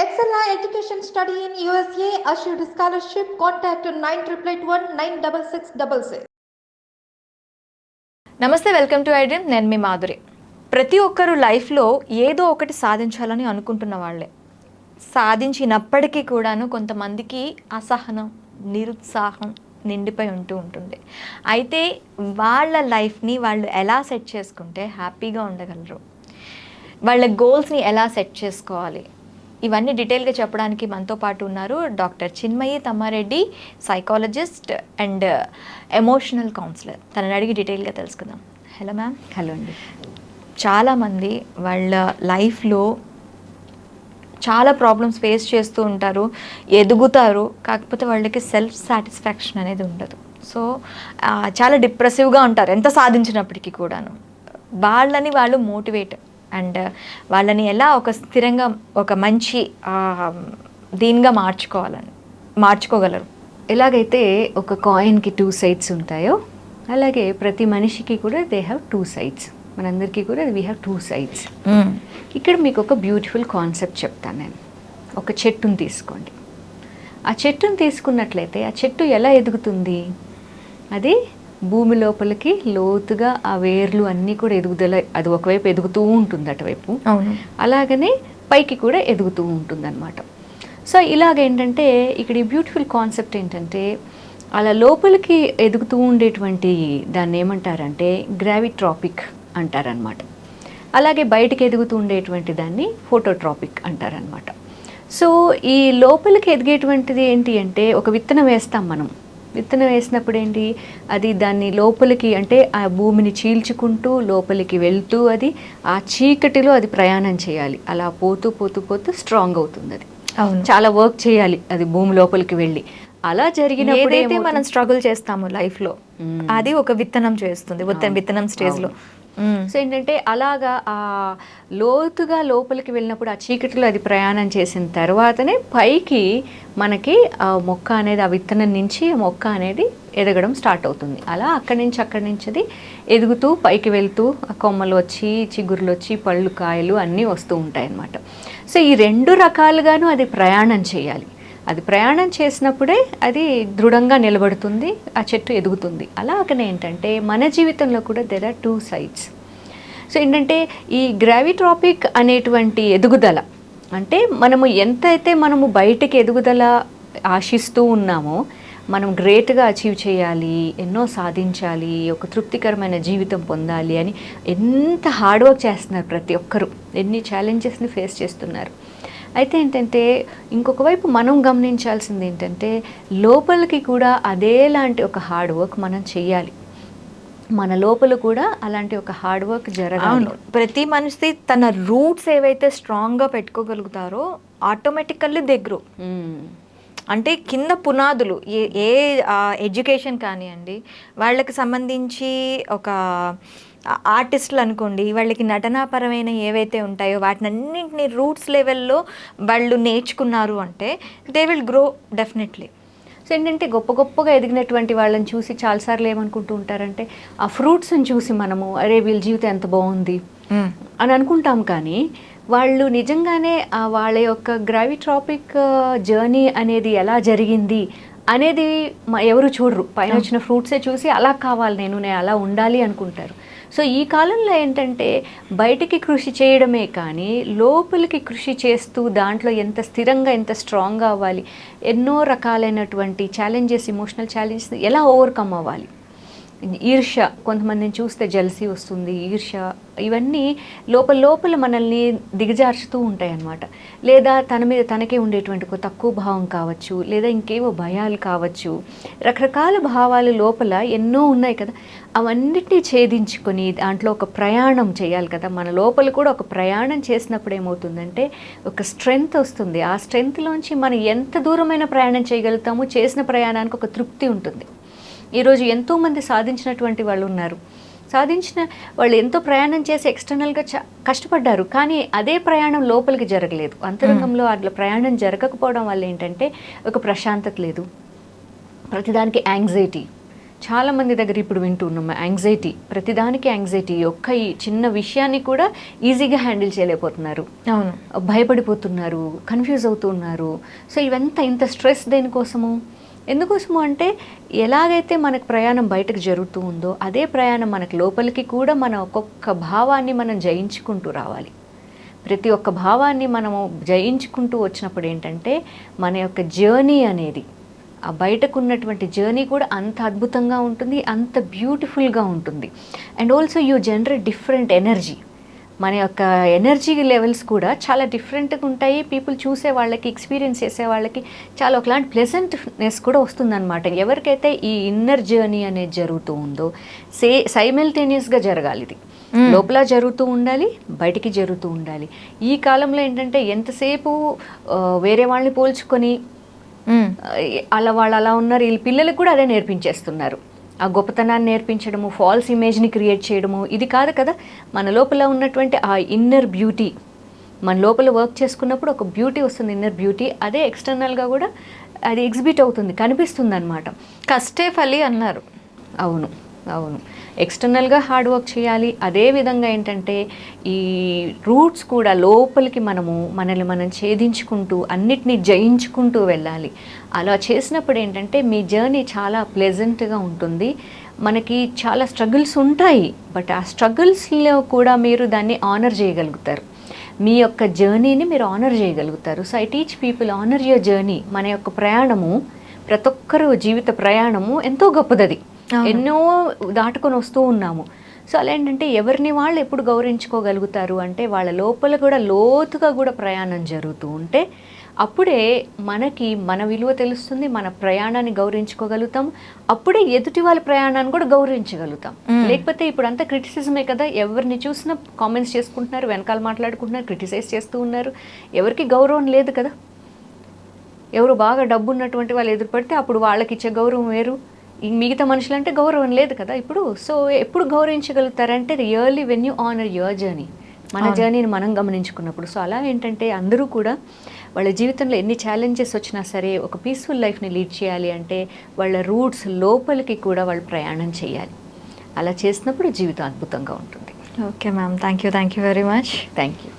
Excella Education Study in USA assured scholarship. Contact 9881 నమస్తే, welcome to iDream. నేను మీ మాధురి. ప్రతి ఒక్కరు లైఫ్లో ఏదో ఒకటి సాధించాలని అనుకుంటున్న వాళ్ళే. సాధించినప్పటికీ కూడాను కొంతమందికి అసహనం, నిరుత్సాహం నిండిపోయి ఉంటుంది. అయితే వాళ్ళ లైఫ్ని వాళ్ళు ఎలా సెట్ చేసుకుంటే హ్యాపీగా ఉండగలరు, వాళ్ళ గోల్స్ని ఎలా సెట్ చేసుకోవాలి, ఇవన్నీ డీటెయిల్గా చెప్పడానికి మనతో పాటు ఉన్నారు doctor Chinmayi Tammareddy, psychologist and emotional counsellor. తనని అడిగి డీటెయిల్గా తెలుసుకుందాం. Hello ma'am. హలో అండి. చాలామంది వాళ్ళ లైఫ్లో చాలా ప్రాబ్లమ్స్ ఫేస్ చేస్తూ ఉంటారు, ఎదుగుతారు, కాకపోతే వాళ్ళకి సెల్ఫ్ సాటిస్ఫాక్షన్ అనేది ఉండదు. సో చాలా డిప్రెసివ్గా ఉంటారు ఎంత సాధించినప్పటికీ కూడాను. వాళ్ళని వాళ్ళు మోటివేట్ అండ్ వాళ్ళని ఎలా ఒక స్థిరంగా ఒక మంచి దీనిగా మార్చుకోగలరు. ఎలాగైతే ఒక కాయిన్కి 2 సైడ్స్ ఉంటాయో అలాగే ప్రతి మనిషికి కూడా దే హ్యావ్ 2 సైడ్స్. మనందరికీ కూడా వీ హ్యావ్ 2 సైడ్స్. ఇక్కడ మీకు ఒక బ్యూటిఫుల్ కాన్సెప్ట్ చెప్తాను నేను. ఒక చెట్టును తీసుకోండి. ఆ చెట్టును తీసుకున్నట్లయితే ఆ చెట్టు ఎలా ఎదుగుతుంది? అది భూమి లోపలికి లోతుగా ఆ వేర్లు అన్నీ కూడా ఎదుగుదల, అది ఒకవైపు ఎదుగుతూ ఉంటుంది అటువైపు, అలాగనే పైకి కూడా ఎదుగుతూ ఉంటుంది అనమాట. సో ఇలాగేంటంటే ఇక్కడ ఈ బ్యూటిఫుల్ కాన్సెప్ట్ ఏంటంటే అలా లోపలికి ఎదుగుతూ ఉండేటువంటి దాన్ని ఏమంటారంటే గ్రావిట్రాపిక్ అంటారనమాట. అలాగే బయటికి ఎదుగుతూ ఉండేటువంటి దాన్ని ఫోటోట్రాపిక్ అంటారనమాట. సో ఈ లోపలికి ఎదిగేటువంటిది ఏంటి అంటే ఒక విత్తనం వేస్తాం మనం. విత్తనం వేసినప్పుడు ఏంటి, అది దాన్ని లోపలికి అంటే ఆ భూమిని చీల్చుకుంటూ లోపలికి వెళ్తూ అది ఆ చీకటిలో అది ప్రయాణం చేయాలి. అలా పోతూ పోతూ పోతూ స్ట్రాంగ్ అవుతుంది. అది చాలా వర్క్ చేయాలి అది భూమి లోపలికి వెళ్ళి. అలా జరిగినప్పుడు మనం స్ట్రగుల్ చేస్తాము లైఫ్లో, అది ఒక విత్తనం చేస్తుంది, విత్తనం స్టేజ్లో. సో ఏంటంటే అలాగా ఆ లోతుగా లోపలికి వెళ్ళినప్పుడు ఆ చీకటిలో అది ప్రయాణం చేసిన తర్వాతనే పైకి మనకి ఆ మొక్క అనేది, ఆ విత్తనం నుంచి మొక్క అనేది ఎదగడం స్టార్ట్ అవుతుంది. అలా అక్కడి నుంచి అది ఎదుగుతూ పైకి వెళ్తూ కొమ్మలు వచ్చి చిగురులు వచ్చి పళ్ళు కాయలు అన్నీ వస్తూ ఉంటాయి అన్నమాట. సో ఈ 2 రకాలుగాను అది ప్రయాణం చేయాలి. అది ప్రయాణం చేసినప్పుడే అది దృఢంగా నిలబడుతుంది, ఆ చెట్టు ఎదుగుతుంది. అలాగనే ఏంటంటే మన జీవితంలో కూడా దేర్ ఆర్ 2 సైడ్స్. సో ఏంటంటే ఈ గ్రావిట్రాపిక్ అనేటువంటి ఎదుగుదల అంటే మనము బయటికి ఎదుగుదల ఆశిస్తూ ఉన్నామో, మనం గ్రేట్గా అచీవ్ చేయాలి, ఎన్నో సాధించాలి, ఒక తృప్తికరమైన జీవితం పొందాలి అని ఎంత హార్డ్ వర్క్ చేస్తున్నారు ప్రతి ఒక్కరూ, ఎన్ని ఛాలెంజెస్ని ఫేస్ చేస్తున్నారు. అయితే ఏంటంటే ఇంకొక వైపు మనం గమనించాల్సింది ఏంటంటే లోపలికి కూడా అదేలాంటి ఒక హార్డ్ వర్క్ మనం చెయ్యాలి. మన లోపల కూడా అలాంటి ఒక హార్డ్ వర్క్ జరగాలి. ప్రతి మనిషి తన రూట్స్ ఏవైతే స్ట్రాంగ్గా పెట్టుకోగలుగుతారో ఆటోమేటికల్లీ దగ్గర అంటే కింద పునాదులు ఏ ఎడ్యుకేషన్ కానివ్వండి, వాళ్ళకి సంబంధించి ఒక ఆర్టిస్టులు అనుకోండి, వాళ్ళకి నటనాపరమైన ఏవైతే ఉంటాయో వాటినన్నింటినీ రూట్స్ లెవెల్లో వాళ్ళు నేర్చుకున్నారు అంటే they will grow definitely. So ఏంటంటే గొప్పగా ఎదిగినటువంటి వాళ్ళని చూసి చాలాసార్లు ఏమనుకుంటూ ఉంటారంటే ఆ ఫ్రూట్స్ని చూసి మనము అరే వీళ్ళ జీవితం ఎంత బాగుంది అని అనుకుంటాం. కానీ వాళ్ళు నిజంగానే వాళ్ళ యొక్క గ్రావిట్రాపిక్ జర్నీ అనేది ఎలా జరిగింది అనేది ఎవరు చూడరు. పైన వచ్చిన ఫ్రూట్సే చూసి అలా కావాలి, నేను అలా ఉండాలి అనుకుంటారు. సో ఈ కాలంలో ఏంటంటే బయటికి కృషి చేయడమే కానీ లోపలికి కృషి చేస్తూ దాంట్లో ఎంత స్థిరంగా ఎంత స్ట్రాంగ్గా అవ్వాలి, ఎన్నో రకాలైనటువంటి ఛాలెంజెస్, ఎమోషనల్ ఛాలెంజెస్ ఎలా ఓవర్కమ్ అవ్వాలి. ఈర్ష్య, కొంతమందిని చూస్తే జెలసీ వస్తుంది, ఈర్ష్య, ఇవన్నీ లోపల మనల్ని దిగజార్చుతూ ఉంటాయి అన్నమాట. లేదా తన మీద తనకే ఉండేటువంటి ఒక తక్కువ భావం కావచ్చు, లేదా ఇంకేవో భయాలు కావచ్చు, రకరకాల భావాలు లోపల ఎన్నో ఉన్నాయి కదా. అవన్నిటినీ ఛేదించుకొని దాంట్లో ఒక ప్రయాణం చేయాలి కదా. మన లోపల కూడా ఒక ప్రయాణం చేసినప్పుడు ఏమవుతుందంటే ఒక స్ట్రెంగ్త్ వస్తుంది. ఆ స్ట్రెంగ్త్లోంచి మనం ఎంత దూరమైన ప్రయాణం చేయగలుగుతామో, చేసిన ప్రయాణానికి ఒక తృప్తి ఉంటుంది. ఈరోజు ఎంతోమంది సాధించినటువంటి వాళ్ళు ఉన్నారు. సాధించిన వాళ్ళు ఎంతో ప్రయాణం చేసి ఎక్స్టర్నల్గా కష్టపడ్డారు, కానీ అదే ప్రయాణం లోపలికి జరగలేదు. అంతరంగంలో అట్లా ప్రయాణం జరగకపోవడం వల్ల ఏంటంటే ఒక ప్రశాంతత లేదు, ప్రతిదానికి యాంగ్జైటీ, చాలామంది దగ్గర ఇప్పుడు వింటున్నాం యాంగ్జైటీ, ప్రతిదానికి యాంగ్జైటీ, ఈ చిన్న విషయాన్ని కూడా ఈజీగా హ్యాండిల్ చేయలేకపోతున్నారు, అవును, భయపడిపోతున్నారు, కన్ఫ్యూజ్ అవుతున్నారు. సో ఇవంతా ఇంత స్ట్రెస్ దేనికోసము? ఎందుకోసము అంటే ఎలాగైతే మనకు ప్రయాణం బయటకు జరుగుతూ ఉందో అదే ప్రయాణం మనకు లోపలికి కూడా మన ఒక్కొక్క భావాన్ని మనం జయించుకుంటూ రావాలి. ప్రతి ఒక్క భావాన్ని మనము జయించుకుంటూ వచ్చినప్పుడు ఏంటంటే మన యొక్క జర్నీ అనేది, ఆ బయటకు ఉన్నటువంటి జర్నీ కూడా అంత అద్భుతంగా ఉంటుంది, అంత బ్యూటిఫుల్గా ఉంటుంది. And also you generate different energy. మన యొక్క ఎనర్జీ లెవెల్స్ కూడా చాలా డిఫరెంట్గా ఉంటాయి. పీపుల్ చూసే వాళ్ళకి, ఎక్స్పీరియన్స్ చేసే వాళ్ళకి చాలా ఒకలాంటి ప్లెజెంట్నెస్ కూడా వస్తుందన్నమాట. ఎవరికైతే ఈ ఇన్నర్ జర్నీ అనేది జరుగుతూ ఉందో సైమల్టేనియస్గా జరగాలి. ఇది లోపల జరుగుతూ ఉండాలి, బయటికి జరుగుతూ ఉండాలి. ఈ కాలంలో ఏంటంటే ఎంతసేపు వేరే వాళ్ళని పోల్చుకొని వాళ్ళు అలా ఉన్నారు, వీళ్ళ పిల్లలకు కూడా అదే నేర్పించేస్తున్నారు. ఆ గొప్పతనాన్ని నేర్పించడము, ఫాల్స్ ఇమేజ్ని క్రియేట్ చేయడము, ఇది కాదు కదా. మన లోపల ఉన్నటువంటి ఆ ఇన్నర్ బ్యూటీ, మన లోపల వర్క్ చేసుకున్నప్పుడు ఒక బ్యూటీ వస్తుంది, ఇన్నర్ బ్యూటీ. అదే ఎక్స్టర్నల్గా కూడా అది ఎగ్జిబిట్ అవుతుంది, కనిపిస్తుంది అనమాట. కష్టే ఫలి అన్నారు. అవును, అవును. ఎక్స్టర్నల్గా హార్డ్ వర్క్ చేయాలి. అదేవిధంగా ఏంటంటే ఈ రూట్స్ కూడా లోపలికి మనల్ని మనం ఛేదించుకుంటూ అన్నిటినీ జయించుకుంటూ వెళ్ళాలి. అలా చేసినప్పుడు ఏంటంటే మీ జర్నీ చాలా ప్లెజెంట్గా ఉంటుంది. మనకి చాలా స్ట్రగుల్స్ ఉంటాయి, బట్ ఆ స్ట్రగుల్స్లో కూడా మీరు దాన్ని ఆనర్ చేయగలుగుతారు. మీ యొక్క జర్నీని మీరు ఆనర్ చేయగలుగుతారు. So I teach people, honour your journey. మన యొక్క ప్రయాణము, ప్రతి ఒక్కరు జీవిత ప్రయాణము ఎంతో గొప్పదది. ఎన్నో దాటుకొని వస్తూ ఉన్నాము. సో అలా ఏంటంటే ఎవరిని వాళ్ళు ఎప్పుడు గౌరవించుకోగలుగుతారు అంటే వాళ్ళ లోపల కూడా లోతుగా కూడా ప్రయాణం జరుగుతూ ఉంటే అప్పుడే మనకి మన విలువ తెలుస్తుంది, మన ప్రయాణాన్ని గౌరవించుకోగలుగుతాం. అప్పుడే ఎదుటి వాళ్ళ ప్రయాణాన్ని కూడా గౌరవించగలుగుతాం. లేకపోతే ఇప్పుడు అంతా క్రిటిసిజమే కదా, ఎవరిని చూసినా కామెంట్స్ చేసుకుంటున్నారు, వెనకాల మాట్లాడుకుంటున్నారు, క్రిటిసైజ్ చేస్తూ ఉన్నారు. ఎవరికి గౌరవం లేదు కదా. ఎవరు బాగా డబ్బు ఉన్నటువంటి వాళ్ళు ఎదురుపడితే అప్పుడు వాళ్ళకి ఇచ్చే గౌరవం వేరు, మిగతా మనుషులంటే గౌరవం లేదు కదా ఇప్పుడు. సో ఎప్పుడు గౌరవించగలుగుతారంటే really when you honour your journey, మన జర్నీని మనం గమనించుకున్నప్పుడు. సో అలా ఏంటంటే అందరూ కూడా వాళ్ళ జీవితంలో ఎన్ని ఛాలెంజెస్ వచ్చినా సరే ఒక పీస్ఫుల్ లైఫ్ని లీడ్ చేయాలి అంటే వాళ్ళ రూట్స్ లోపలికి కూడా వాళ్ళు ప్రయాణం చేయాలి. అలా చేసినప్పుడు జీవితం అద్భుతంగా ఉంటుంది. Okay ma'am, thank you very much. Thank you.